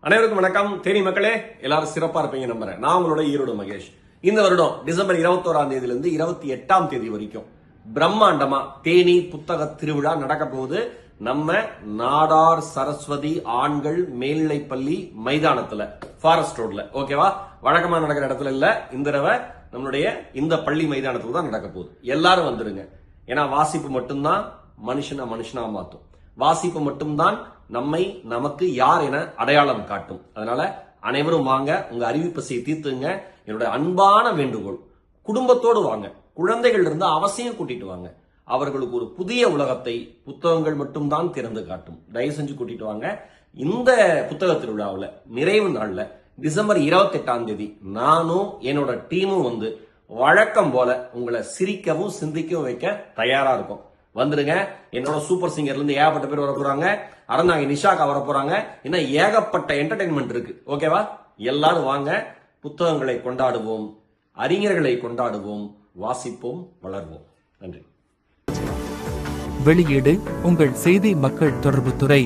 அனைவருக்கும் வணக்கம். தேனி மக்களே, எல்லாரும் சிறப்பா இருப்பீங்க நம்புறேன். நான் உங்களோட ஈரோடு மகேஷ். இந்த வருடம் டிசம்பர் 21ஆம் தேதியிலிருந்து 28ஆம் தேதி வரைக்கும் பிரம்மாண்டமா தேனி புத்தக திருவிழா நடக்க போகுது. நம்ம நாடார் சரஸ்வதி ஆண்கள் மேல்நிலைப்பள்ளி மைதானத்துல, ஃபாரஸ்ட் ரோட்ல. ஓகேவா? வழக்கமா நடக்கிற இடத்துல இல்ல, இந்த தடவை நம்மளுடைய இந்த பள்ளி மைதானத்துல தான் நடக்க போகுது. எல்லாரும் வந்துருங்க. ஏன்னா வாசிப்பு மட்டும்தான் மனுஷனா மாத்தும். வாசிப்பு மட்டும்தான் நம்மை நமக்கு யார் என அடையாளம் காட்டும். அதனால அனைவரும் வாங்க, உங்க அறிவு பசியை தீர்த்துங்க. என்னோட அன்பான வேண்டுகோள், குடும்பத்தோடு வாங்க. குழந்தைகள் இருந்து அவசியம் கூட்டிட்டு வாங்க. அவர்களுக்கு ஒரு புதிய உலகத்தை புத்தகங்கள் மட்டும்தான் திறந்து காட்டும். தயவு செஞ்சு கூட்டிட்டு வாங்க. இந்த புத்தக திருவிழாவில் நிறைவு நாள்ல டிசம்பர் 28ஆம் தேதி நானும் என்னோட டீமும் வந்து வழக்கம் போல உங்களை சிரிக்கவும் சிந்திக்கவும் வைக்க தயாரா இருக்கும். வந்துருங்க. என்னோட சூப்பர் சிங்கர்ல இருந்து ஏகப்பட்ட பேர் வர போறாங்க. அறந்தாங்க நிஷாக்கா வர போறாங்க. இன்னும் ஏகப்பட்ட என்டர்டைன்மெண்ட் இருக்கு. ஓகேவா? எல்லாரும் வாங்க. புத்தகங்களை கொண்டாடுவோம், அறிஞர்களை கொண்டாடுவோம், வாசிப்போம், வளர்வோம். நன்றி. வெளியீடு உங்கள் செய்தி மக்கள் தொடர்புத்துறை.